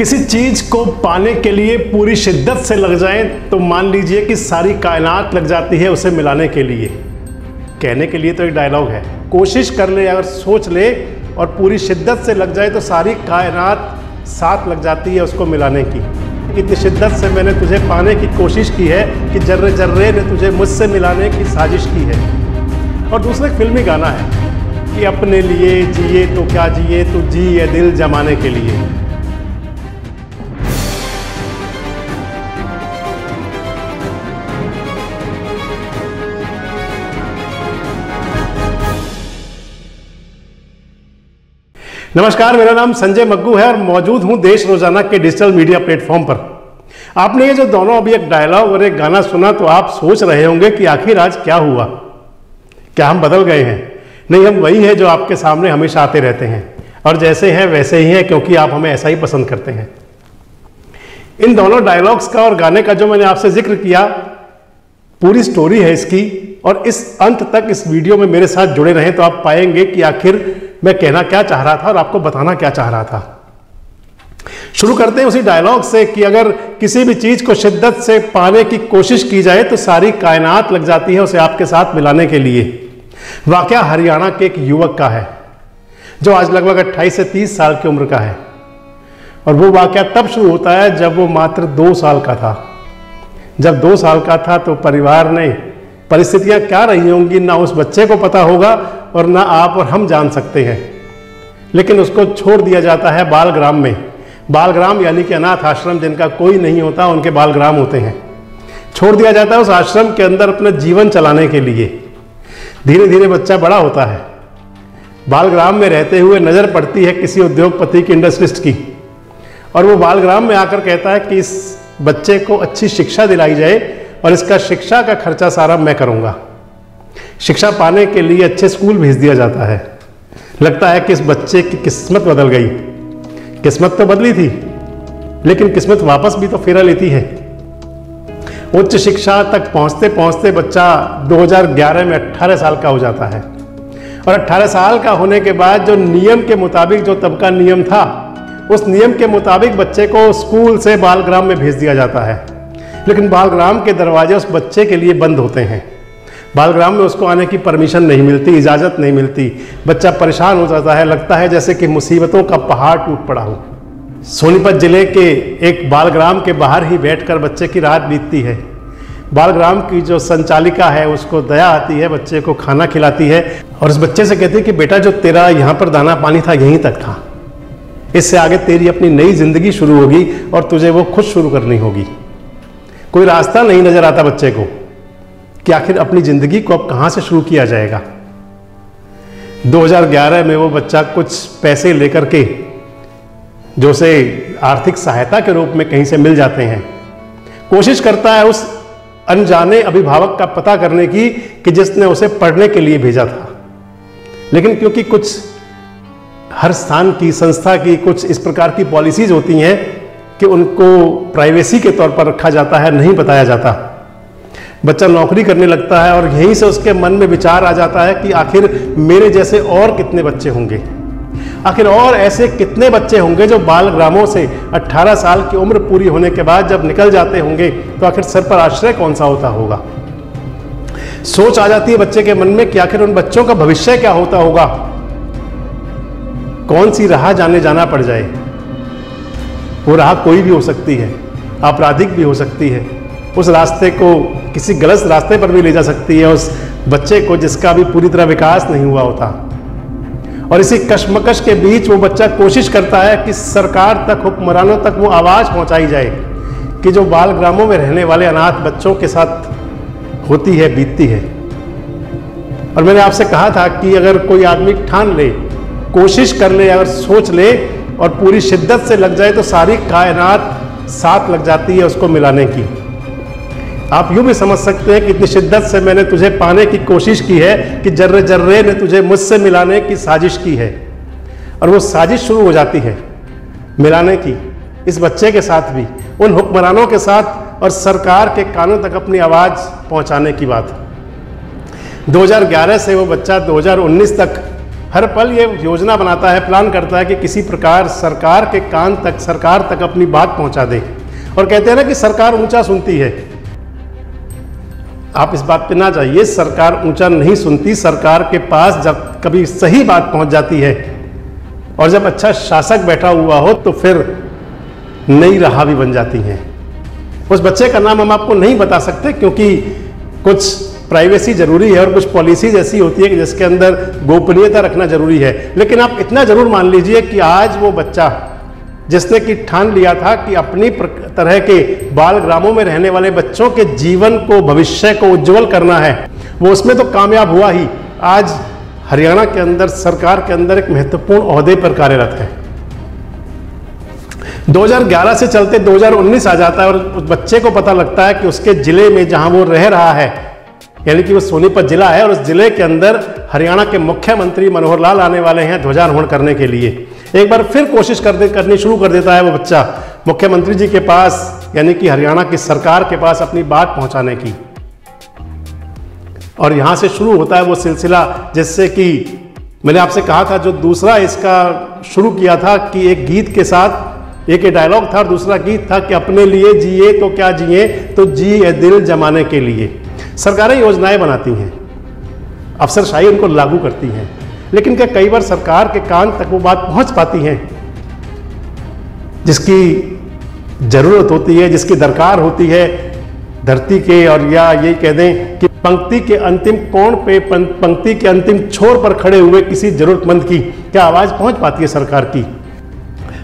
किसी चीज को पाने के लिए पूरी शिद्दत से लग जाए तो मान लीजिए कि सारी कायनात लग जाती है उसे मिलाने के लिए। कहने के लिए तो एक डायलॉग है, कोशिश कर ले अगर सोच ले और पूरी शिद्दत से लग जाए तो सारी कायनात साथ लग जाती है उसको मिलाने की। इतनी शिद्दत से मैंने तुझे पाने की कोशिश की है कि जर्रे जर्रे ने तुझे मुझसे मिलाने की साजिश की है। और दूसरा एक फिल्मी गाना है कि अपने लिए जिए तो क्या जिए, तू जी ये दिल जमाने के लिए। नमस्कार, मेरा नाम संजय मग्गू है और मौजूद हूं देश रोजाना के डिजिटल मीडिया प्लेटफॉर्म पर। आपने ये जो दोनों अभी एक डायलॉग और एक गाना सुना तो आप सोच रहे होंगे कि आखिर आज क्या हुआ, क्या हम बदल गए हैं? नहीं, हम वही हैं जो आपके सामने हमेशा आते रहते हैं और जैसे हैं वैसे ही हैं, क्योंकि आप हमें ऐसा ही पसंद करते हैं। इन दोनों डायलॉग्स का और गाने का जो मैंने आपसे जिक्र किया, पूरी स्टोरी है इसकी, और इस अंत तक इस वीडियो में मेरे साथ जुड़े रहें तो आप पाएंगे कि आखिर मैं कहना क्या चाह रहा था और आपको बताना क्या चाह रहा था। शुरू करते हैं उसी डायलॉग से कि अगर किसी भी चीज को शिद्दत से पाने की कोशिश की जाए तो सारी कायनात लग जाती है उसे आपके साथ मिलाने के लिए। वाकया हरियाणा के एक युवक का है जो आज लगभग 28 से 30 साल की उम्र का है, और वो वाकया तब शुरू होता है जब वो मात्र 2 साल का था। जब 2 साल का था तो परिवार ने परिस्थितियां क्या रही होंगी ना उस बच्चे को पता होगा और ना आप और हम जान सकते हैं। लेकिन उसको छोड़ दिया जाता है बालग्राम में। बालग्राम यानी कि अनाथ आश्रम, जिनका कोई नहीं होता उनके बालग्राम होते हैं। छोड़ दिया जाता है उस आश्रम के अंदर अपना जीवन चलाने के लिए। धीरे धीरे बच्चा बड़ा होता है। बालग्राम में रहते हुए नजर पड़ती है किसी उद्योगपति की, इंडस्ट्रिस्ट की, और वो बालग्राम में आकर कहता है कि इस बच्चे को अच्छी शिक्षा दिलाई जाए और इसका शिक्षा का खर्चा सारा मैं करूंगा। शिक्षा पाने के लिए अच्छे स्कूल भेज दिया जाता है। लगता है कि इस बच्चे की किस्मत बदल गई। किस्मत तो बदली थी, लेकिन किस्मत वापस भी तो फेरा लेती है। उच्च शिक्षा तक पहुंचते पहुंचते बच्चा 2011 में 18 साल का हो जाता है, और 18 साल का होने के बाद जो नियम के मुताबिक, जो तब का नियम था, उस नियम के मुताबिक बच्चे को स्कूल से बालग्राम में भेज दिया जाता है। लेकिन बालग्राम के दरवाजे उस बच्चे के लिए बंद होते हैं। बालग्राम में उसको आने की परमिशन नहीं मिलती, इजाज़त नहीं मिलती। बच्चा परेशान हो जाता है, लगता है जैसे कि मुसीबतों का पहाड़ टूट पड़ा हो। सोनीपत जिले के एक बालग्राम के बाहर ही बैठकर बच्चे की रात बीतती है। बालग्राम की जो संचालिका है उसको दया आती है, बच्चे को खाना खिलाती है और उस बच्चे से कहती है कि बेटा, जो तेरा यहाँ पर दाना पानी था यहीं तक था, इससे आगे तेरी अपनी नई जिंदगी शुरू होगी और तुझे वो खुद शुरू करनी होगी। कोई रास्ता नहीं नजर आता बच्चे को कि आखिर अपनी जिंदगी को अब कहां से शुरू किया जाएगा। 2011 में वो बच्चा कुछ पैसे लेकर के, जो उसे आर्थिक सहायता के रूप में कहीं से मिल जाते हैं, कोशिश करता है उस अनजाने अभिभावक का पता करने की कि जिसने उसे पढ़ने के लिए भेजा था। लेकिन क्योंकि कुछ हर स्थान की, संस्था की कुछ इस प्रकार की पॉलिसीज होती हैं कि उनको प्राइवेसी के तौर पर रखा जाता है, नहीं बताया जाता। बच्चा नौकरी करने लगता है और यहीं से उसके मन में विचार आ जाता है कि आखिर मेरे जैसे और कितने बच्चे होंगे, आखिर और ऐसे कितने बच्चे होंगे जो बालग्रामों से 18 साल की उम्र पूरी होने के बाद जब निकल जाते होंगे तो आखिर सर पर आश्रय कौन सा होता होगा। सोच आ जाती है बच्चे के मन में कि आखिर उन बच्चों का भविष्य क्या होता होगा, कौन सी राह जाना पड़ जाए। वो राह कोई भी हो सकती है, आपराधिक भी हो सकती है, उस रास्ते को किसी गलत रास्ते पर भी ले जा सकती है उस बच्चे को जिसका अभी पूरी तरह विकास नहीं हुआ होता। और इसी कशमकश के बीच वो बच्चा कोशिश करता है कि सरकार तक, हुक्मरानों तक वो आवाज़ पहुंचाई जाए कि जो बालग्रामों में रहने वाले अनाथ बच्चों के साथ होती है, बीतती है। और मैंने आपसे कहा था कि अगर कोई आदमी ठान ले, कोशिश कर ले, अगर सोच ले और पूरी शिद्दत से लग जाए तो सारी कायनात साथ लग जाती है उसको मिलाने की। आप यूं भी समझ सकते हैं कि इतनी शिद्दत से मैंने तुझे पाने की कोशिश की है कि जर्रे जर्रे ने तुझे मुझसे मिलाने की साजिश की है। और वो साजिश शुरू हो जाती है मिलाने की, इस बच्चे के साथ भी, उन हुक्मरानों के साथ और सरकार के कानों तक अपनी आवाज़ पहुंचाने की बात। 2011 से वो बच्चा 2019 तक हर पल ये योजना बनाता है, प्लान करता है कि किसी प्रकार सरकार के कान तक, सरकार तक अपनी बात पहुंचा दे। और कहते हैं ना कि सरकार ऊंचा सुनती है। आप इस बात पे ना जाइए, सरकार ऊंचा नहीं सुनती। सरकार के पास जब कभी सही बात पहुंच जाती है और जब अच्छा शासक बैठा हुआ हो तो फिर नई राह भी बन जाती हैं। उस बच्चे का नाम हम आपको नहीं बता सकते क्योंकि कुछ प्राइवेसी जरूरी है और कुछ पॉलिसीज ऐसी होती है कि जिसके अंदर गोपनीयता रखना जरूरी है। लेकिन आप इतना जरूर मान लीजिए कि आज वो बच्चा जिसने कि ठान लिया था कि अपनी तरह के बाल ग्रामों में रहने वाले बच्चों के जीवन को, भविष्य को उज्जवल करना है, वो उसमें तो कामयाब हुआ ही। आज हरियाणा के अंदर, सरकार के अंदर एक महत्वपूर्ण ओहदे पर कार्यरत है। 2011 से चलते 2019 आ जाता है और उस बच्चे को पता लगता है कि उसके जिले में जहां वो रह रहा है, यानी कि वो सोनीपत जिला है, और उस जिले के अंदर हरियाणा के मुख्यमंत्री मनोहर लाल आने वाले हैं ध्वजारोहण करने के लिए। एक बार फिर कोशिश करनी शुरू कर देता है वो बच्चा मुख्यमंत्री जी के पास, यानी कि हरियाणा की सरकार के पास अपनी बात पहुंचाने की। और यहां से शुरू होता है वो सिलसिला, जिससे कि मैंने आपसे कहा था, जो दूसरा इसका शुरू किया था कि एक गीत के साथ, एक डायलॉग था और दूसरा गीत था कि अपने लिए जिए तो क्या जिए, तो जिए दिल जमाने के लिए। सरकारें योजनाएं बनाती हैं, अफसरशाही उनको लागू करती हैं, लेकिन क्या कई बार सरकार के कान तक वो बात पहुंच पाती है जिसकी जरूरत होती है, जिसकी दरकार होती है धरती के, और या ये कह दें कि पंक्ति के अंतिम कोण पे, पंक्ति के अंतिम छोर पर खड़े हुए किसी जरूरतमंद की क्या आवाज पहुंच पाती है सरकार की?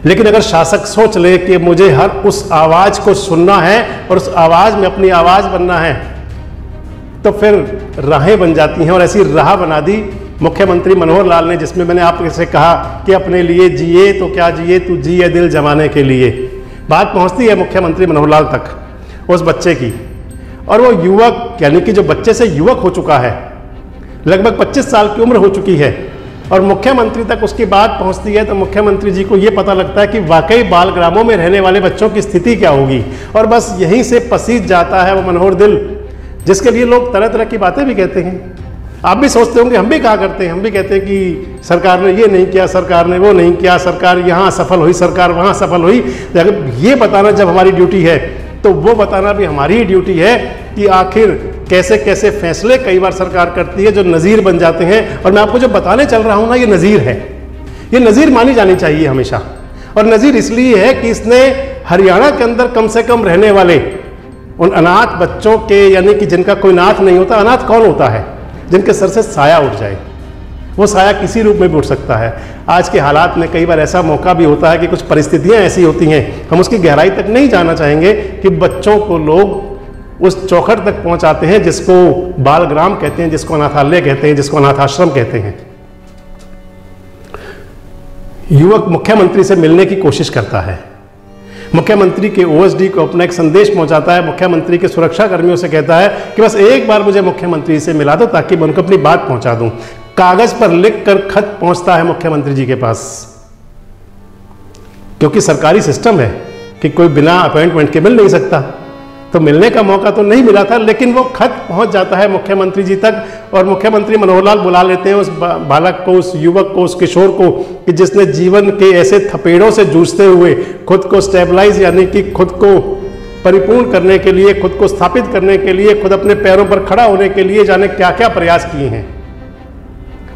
लेकिन अगर शासक सोच ले कि मुझे हर उस आवाज को सुनना है और उस आवाज में अपनी आवाज बनना है, तो फिर राहें बन जाती हैं। और ऐसी राह बना दी मुख्यमंत्री मनोहर लाल ने, जिसमें मैंने आपसे कहा कि अपने लिए जिए तो क्या जिए, तू जिए दिल जमाने के लिए। बात पहुंचती है मुख्यमंत्री मनोहर लाल तक उस बच्चे की, और वो युवक, यानी कि जो बच्चे से युवक हो चुका है, लगभग 25 साल की उम्र हो चुकी है, और मुख्यमंत्री तक उसकी बात पहुंचती है, तो मुख्यमंत्री जी को ये पता लगता है कि वाकई बाल ग्रामों में रहने वाले बच्चों की स्थिति क्या होगी। और बस यहीं से पसीज जाता है वो मनोहर दिल, जिसके लिए लोग तरह तरह की बातें भी कहते हैं। आप भी सोचते होंगे, हम भी कहा करते हैं, हम भी कहते हैं कि सरकार ने ये नहीं किया, सरकार ने वो नहीं किया, सरकार यहाँ सफल हुई, सरकार वहाँ सफल हुई। ये बताना जब हमारी ड्यूटी है, तो वो बताना भी हमारी ही ड्यूटी है कि आखिर कैसे कैसे फैसले कई बार सरकार करती है जो नज़ीर बन जाते हैं। और मैं आपको जो बताने चल रहा हूँ ना, ये नज़ीर है, ये नज़ीर मानी जानी चाहिए हमेशा। और नज़ीर इसलिए है कि इसने हरियाणा के अंदर कम से कम रहने वाले उन अनाथ बच्चों के, यानी कि जिनका कोई नाथ नहीं होता, अनाथ कौन होता है? जिनके सर से साया उठ जाए। वो साया किसी रूप में भी उठ सकता है। आज के हालात में कई बार ऐसा मौका भी होता है कि कुछ परिस्थितियां ऐसी होती हैं, हम उसकी गहराई तक नहीं जाना चाहेंगे, कि बच्चों को लोग उस चौखट तक पहुंचाते हैं जिसको बालग्राम कहते हैं, जिसको अनाथालय कहते हैं, जिसको अनाथाश्रम कहते हैं। युवक मुख्यमंत्री से मिलने की कोशिश करता है, मुख्यमंत्री के ओएसडी को अपना एक संदेश पहुंचाता है, मुख्यमंत्री के सुरक्षा कर्मियों से कहता है कि बस एक बार मुझे मुख्यमंत्री से मिला दो ताकि मैं उनको अपनी बात पहुंचा दूं। कागज पर लिखकर खत पहुंचता है मुख्यमंत्री जी के पास, क्योंकि सरकारी सिस्टम है कि कोई बिना अपॉइंटमेंट के मिल नहीं सकता, तो मिलने का मौका तो नहीं मिला था, लेकिन वो खत पहुंच जाता है मुख्यमंत्री जी तक। और मुख्यमंत्री मनोहर लाल बुला लेते हैं उस बालक को, उस युवक को, उस किशोर को, कि जिसने जीवन के ऐसे थपेड़ों से जूझते हुए खुद को स्टेबलाइज, यानी कि खुद को परिपूर्ण करने के लिए, खुद को स्थापित करने के लिए, खुद अपने पैरों पर खड़ा होने के लिए जाने क्या क्या प्रयास किए हैं।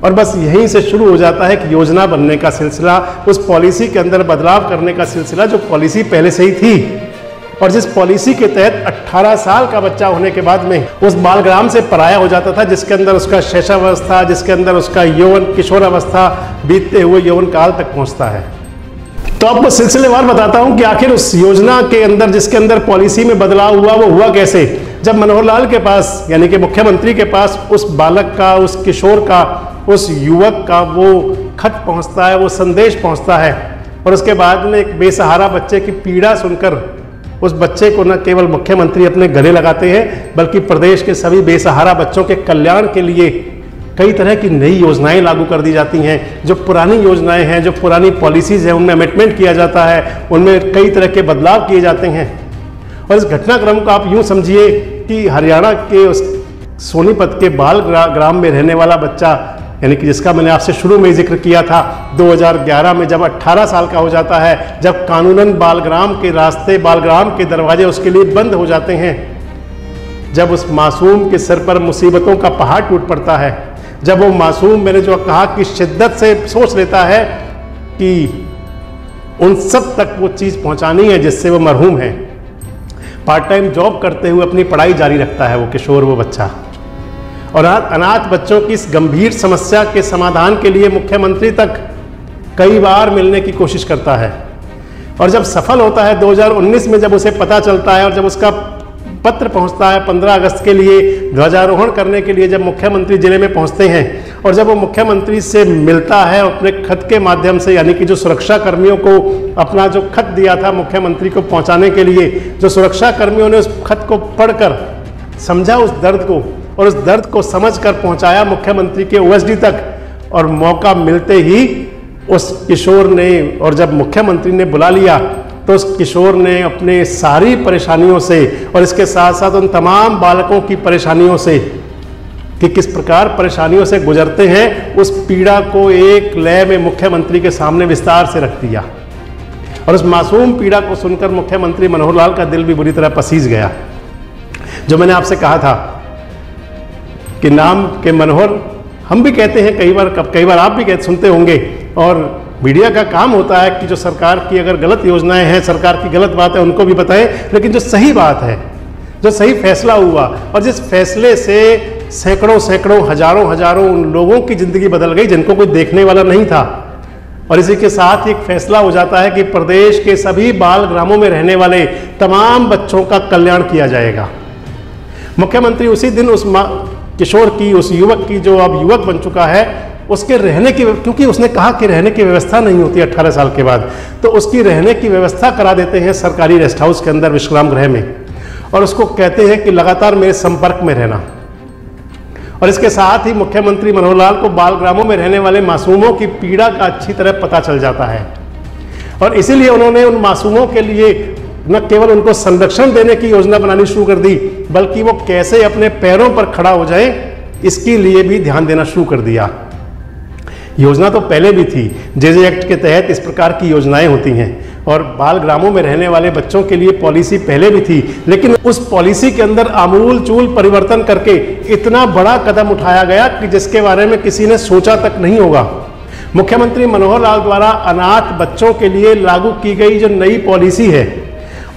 और बस यहीं से शुरू हो जाता है कि योजना बनने का सिलसिला, उस पॉलिसी के अंदर बदलाव करने का सिलसिला, जो पॉलिसी पहले से ही थी और जिस पॉलिसी के तहत 18 साल का बच्चा होने के बाद में उस बालग्राम से पराया हो जाता था, जिसके अंदर उसका शैशवावस्था, जिसके अंदर उसका यौवन किशोरावस्था बीतते हुए यौवन काल तक पहुंचता है। तो आपको सिलसिलेवार बताता हूं कि आखिर उस योजना के अंदर, जिसके अंदर पॉलिसी में बदलाव हुआ, वो हुआ कैसे। जब मनोहर लाल के पास, यानी कि मुख्यमंत्री के पास, उस बालक का, उस किशोर का, उस युवक का वो खत पहुंचता है, वो संदेश पहुंचता है, और उसके बाद में एक बेसहारा बच्चे की पीड़ा सुनकर उस बच्चे को न केवल मुख्यमंत्री अपने गले लगाते हैं, बल्कि प्रदेश के सभी बेसहारा बच्चों के कल्याण के लिए कई तरह की नई योजनाएं लागू कर दी जाती हैं। जो पुरानी योजनाएं हैं, जो पुरानी पॉलिसीज हैं, उनमें अमेंडमेंट किया जाता है, उनमें कई तरह के बदलाव किए जाते हैं। और इस घटनाक्रम को आप यूँ समझिए कि हरियाणा के उस सोनीपत के बाल ग्राम में रहने वाला बच्चा यानी कि जिसका मैंने आपसे शुरू में जिक्र किया था, 2011 में जब 18 साल का हो जाता है, जब कानूनन बालग्राम के रास्ते, बालग्राम के दरवाजे उसके लिए बंद हो जाते हैं, जब उस मासूम के सिर पर मुसीबतों का पहाड़ टूट पड़ता है, जब वो मासूम, मैंने जो कहा कि शिद्दत से सोच लेता है कि उन सब तक वो चीज़ पहुंचानी है जिससे वो मरहूम है, पार्ट टाइम जॉब करते हुए अपनी पढ़ाई जारी रखता है वो किशोर, वो बच्चा। और अनाथ बच्चों की इस गंभीर समस्या के समाधान के लिए मुख्यमंत्री तक कई बार मिलने की कोशिश करता है, और जब सफल होता है 2019 में, जब उसे पता चलता है और जब उसका पत्र पहुंचता है 15 अगस्त के लिए ध्वजारोहण करने के लिए, जब मुख्यमंत्री जिले में पहुंचते हैं और जब वो मुख्यमंत्री से मिलता है अपने खत के माध्यम से, यानी कि जो सुरक्षा कर्मियों को अपना जो खत दिया था मुख्यमंत्री को पहुंचाने के लिए, जो सुरक्षा कर्मियों ने उस खत को पढ़कर समझा उस दर्द को, और उस दर्द को समझकर पहुंचाया मुख्यमंत्री के ओएसडी तक, और मौका मिलते ही उस किशोर ने, और जब मुख्यमंत्री ने बुला लिया तो उस किशोर ने अपने सारी परेशानियों से और इसके साथ साथ उन तमाम बालकों की परेशानियों से, कि किस प्रकार परेशानियों से गुजरते हैं, उस पीड़ा को एक लय में मुख्यमंत्री के सामने विस्तार से रख दिया। और उस मासूम पीड़ा को सुनकर मुख्यमंत्री मनोहर लाल का दिल भी बुरी तरह पसीज गया। जो मैंने आपसे कहा था कि नाम के मनोहर हम भी कहते हैं कई बार आप भी सुनते होंगे, और मीडिया का काम होता है कि जो सरकार की अगर गलत योजनाएं हैं, सरकार की गलत बात है, उनको भी बताएं, लेकिन जो सही बात है, जो सही फैसला हुआ, और जिस फैसले से सैकड़ों हजारों उन लोगों की जिंदगी बदल गई जिनको कोई देखने वाला नहीं था, और इसी के साथ एक फैसला हो जाता है कि प्रदेश के सभी बाल ग्रामों में रहने वाले तमाम बच्चों का कल्याण किया जाएगा। मुख्यमंत्री उसी दिन उस किशोर की, उस युवक की, जो अब युवक बन चुका है, उसके रहने की, क्योंकि उसने कहा कि रहने की व्यवस्था नहीं होती 18 साल के बाद, तो उसकी रहने की व्यवस्था करा देते हैं सरकारी रेस्ट हाउस के अंदर, विश्राम गृह में, और उसको कहते हैं कि लगातार मेरे संपर्क में रहना। और इसके साथ ही मुख्यमंत्री मनोहर लाल को बालग्रामों में रहने वाले मासूमों की पीड़ा का अच्छी तरह पता चल जाता है, और इसीलिए उन्होंने उन मासूमों के लिए न केवल उनको संरक्षण देने की योजना बनानी शुरू कर दी, बल्कि वो कैसे अपने पैरों पर खड़ा हो जाए इसके लिए भी ध्यान देना शुरू कर दिया। योजना तो पहले भी थी, जेजे एक्ट के तहत इस प्रकार की योजनाएं होती हैं, और बाल ग्रामों में रहने वाले बच्चों के लिए पॉलिसी पहले भी थी, लेकिन उस पॉलिसी के अंदर आमूल चूल परिवर्तन करके इतना बड़ा कदम उठाया गया कि जिसके बारे में किसी ने सोचा तक नहीं होगा। मुख्यमंत्री मनोहर लाल द्वारा अनाथ बच्चों के लिए लागू की गई जो नई पॉलिसी है,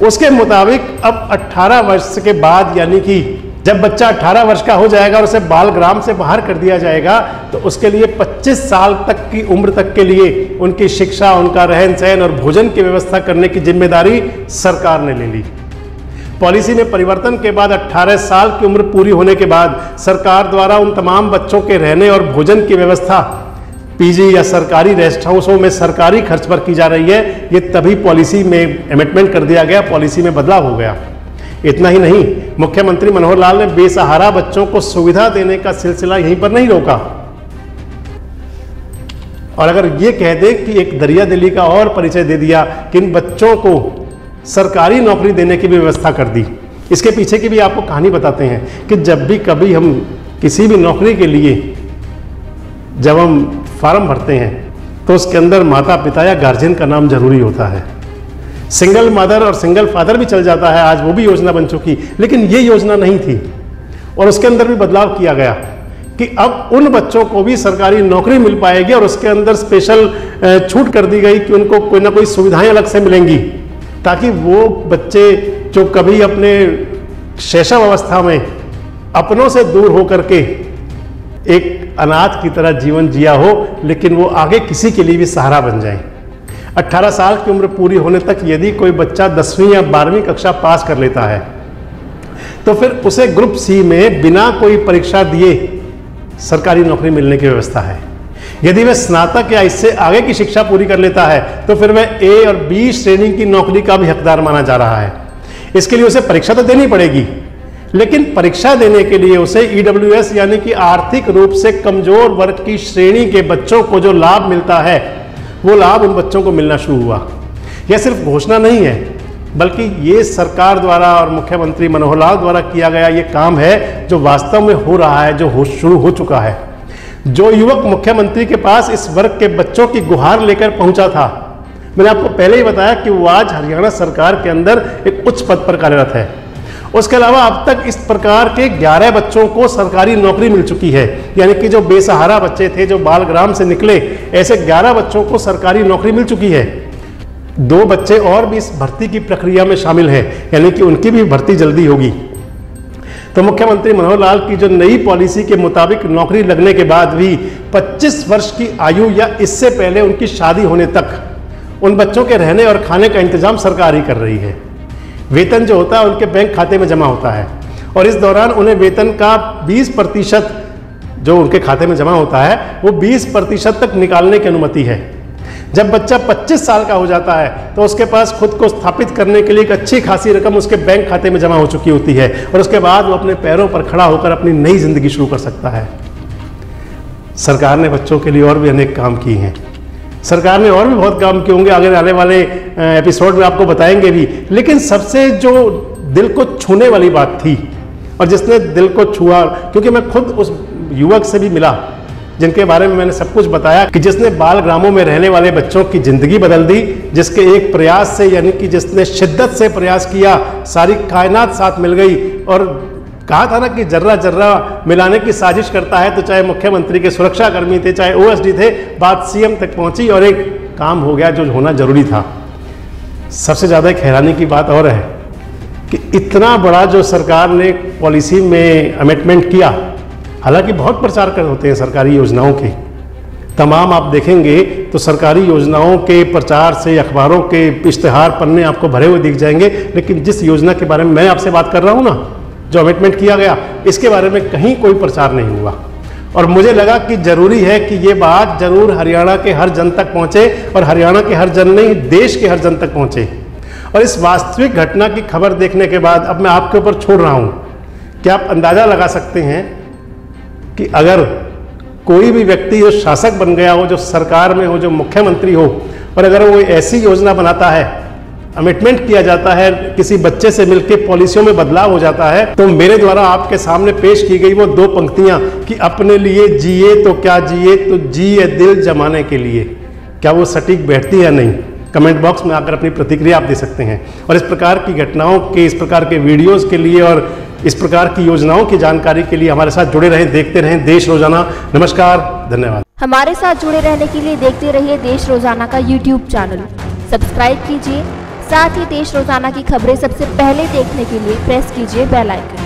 उसके मुताबिक अब 18 वर्ष के बाद, यानी कि जब बच्चा 18 वर्ष का हो जाएगा और उसे बाल ग्राम से बाहर कर दिया जाएगा, तो उसके लिए 25 साल तक की उम्र तक के लिए उनकी शिक्षा, उनका रहन सहन और भोजन की व्यवस्था करने की जिम्मेदारी सरकार ने ले ली। पॉलिसी में परिवर्तन के बाद 18 साल की उम्र पूरी होने के बाद सरकार द्वारा उन तमाम बच्चों के रहने और भोजन की व्यवस्था पीजी या सरकारी रेस्ट हाउसों में सरकारी खर्च पर की जा रही है। ये तभी पॉलिसी में अमेंडमेंट कर दिया गया, पॉलिसी में बदलाव हो गया। इतना ही नहीं, मुख्यमंत्री मनोहर लाल ने बेसहारा बच्चों को सुविधा देने का सिलसिला यहीं पर नहीं रोका, और अगर ये कह दे कि एक दरिया दिली का और परिचय दे दिया कि इन बच्चों को सरकारी नौकरी देने की भी व्यवस्था कर दी। इसके पीछे की भी आपको कहानी बताते हैं कि जब भी कभी हम किसी भी नौकरी के लिए जब हम फॉर्म भरते हैं तो उसके अंदर माता पिता या गार्जियन का नाम जरूरी होता है। सिंगल मदर और सिंगल फादर भी चल जाता है, आज वो भी योजना बन चुकी, लेकिन ये योजना नहीं थी। और उसके अंदर भी बदलाव किया गया कि अब उन बच्चों को भी सरकारी नौकरी मिल पाएगी, और उसके अंदर स्पेशल छूट कर दी गई कि उनको कोई ना कोई सुविधाएं अलग से मिलेंगी, ताकि वो बच्चे जो कभी अपने शैशव अवस्था में अपनों से दूर होकर के एक अनाथ की तरह जीवन जिया हो, लेकिन वो आगे किसी के लिए भी सहारा बन जाए। 18 साल की उम्र पूरी होने तक यदि कोई बच्चा 10वीं या 12वीं कक्षा पास कर लेता है तो फिर उसे ग्रुप सी में बिना कोई परीक्षा दिए सरकारी नौकरी मिलने की व्यवस्था है। यदि वह स्नातक या इससे आगे की शिक्षा पूरी कर लेता है तो फिर वह ए और बी श्रेणी की नौकरी का भी हकदार माना जा रहा है। इसके लिए उसे परीक्षा तो देनी पड़ेगी, लेकिन परीक्षा देने के लिए उसे ईडब्ल्यूएस यानी कि आर्थिक रूप से कमजोर वर्ग की श्रेणी के बच्चों को जो लाभ मिलता है वो लाभ उन बच्चों को मिलना शुरू हुआ। यह सिर्फ घोषणा नहीं है, बल्कि ये सरकार द्वारा और मुख्यमंत्री मनोहर लाल द्वारा किया गया ये काम है जो वास्तव में हो रहा है, जो शुरू हो चुका है। जो युवक मुख्यमंत्री के पास इस वर्ग के बच्चों की गुहार लेकर पहुंचा था, मैंने आपको पहले ही बताया कि वो आज हरियाणा सरकार के अंदर एक उच्च पद पर कार्यरत है। उसके अलावा अब तक इस प्रकार के 11 बच्चों को सरकारी नौकरी मिल चुकी है, यानी कि जो बेसहारा बच्चे थे, जो बालग्राम से निकले, ऐसे 11 बच्चों को सरकारी नौकरी मिल चुकी है। 2 बच्चे और भी इस भर्ती की प्रक्रिया में शामिल हैं, यानी कि उनकी भी भर्ती जल्दी होगी। तो मुख्यमंत्री मनोहर लाल की जो नई पॉलिसी के मुताबिक नौकरी लगने के बाद भी 25 वर्ष की आयु या इससे पहले उनकी शादी होने तक उन बच्चों के रहने और खाने का इंतजाम सरकार ही कर रही है। वेतन जो होता है उनके बैंक खाते में जमा होता है और इस दौरान उन्हें वेतन का 20% जो उनके खाते में जमा होता है वो 20% तक निकालने की अनुमति है। जब बच्चा 25 साल का हो जाता है तो उसके पास खुद को स्थापित करने के लिए एक अच्छी खासी रकम उसके बैंक खाते में जमा हो चुकी होती है और उसके बाद वो अपने पैरों पर खड़ा होकर अपनी नई जिंदगी शुरू कर सकता है। सरकार ने बच्चों के लिए और भी अनेक काम किए हैं। सरकार ने और भी बहुत काम किए होंगे, आगे आने वाले एपिसोड में आपको बताएंगे भी। लेकिन सबसे जो दिल को छूने वाली बात थी और जिसने दिल को छुआ, क्योंकि मैं खुद उस युवक से भी मिला जिनके बारे में मैंने सब कुछ बताया, कि जिसने बाल ग्रामों में रहने वाले बच्चों की जिंदगी बदल दी, जिसके एक प्रयास से, यानी कि जिसने शिद्दत से प्रयास किया, सारी कायनात साथ मिल गई। और कहा था ना कि जर्रा जर्रा मिलाने की साजिश करता है, तो चाहे मुख्यमंत्री के सुरक्षा कर्मी थे, चाहे ओएसडी थे, बात सीएम तक पहुंची और एक काम हो गया जो होना जरूरी था। सबसे ज़्यादा एक हैरानी की बात और है कि इतना बड़ा जो सरकार ने पॉलिसी में अमेंडमेंट किया, हालांकि बहुत प्रचार कर होते हैं सरकारी योजनाओं के, तमाम आप देखेंगे तो सरकारी योजनाओं के प्रचार से अखबारों के इश्तेहार पन्ने आपको भरे हुए दिख जाएंगे, लेकिन जिस योजना के बारे में मैं आपसे बात कर रहा हूँ ना, जो अमेंडमेंट किया गया, इसके बारे में कहीं कोई प्रचार नहीं हुआ। और मुझे लगा कि जरूरी है कि ये बात जरूर हरियाणा के हर जन तक पहुँचे और हरियाणा के हर जन नहीं, देश के हर जन तक पहुँचे। और इस वास्तविक घटना की खबर देखने के बाद अब मैं आपके ऊपर छोड़ रहा हूँ कि आप अंदाज़ा लगा सकते हैं कि अगर कोई भी व्यक्ति जो शासक बन गया हो, जो सरकार में हो, जो मुख्यमंत्री हो, और अगर वो ऐसी योजना बनाता है, अमेंडमेंट किया जाता है, किसी बच्चे से मिलकर पॉलिसियों में बदलाव हो जाता है, तो मेरे द्वारा आपके सामने पेश की गई वो 2 पंक्तियां कि अपने लिए जिए तो क्या जिए, तो जिए दिल जमाने के लिए, क्या वो सटीक बैठती है या नहीं? कमेंट बॉक्स में आकर अपनी प्रतिक्रिया आप दे सकते हैं। और इस प्रकार की घटनाओं के, इस प्रकार के वीडियोस के लिए और इस प्रकार की योजनाओं की जानकारी के लिए हमारे साथ जुड़े रहें, देखते रहें देश रोजाना। नमस्कार, धन्यवाद। हमारे साथ जुड़े रहने के लिए देखते रहिए देश रोजाना का YouTube चैनल, सब्सक्राइब कीजिए। साथ ही देश रोजाना की खबरें सबसे पहले देखने के लिए प्रेस कीजिए बेल आइकन।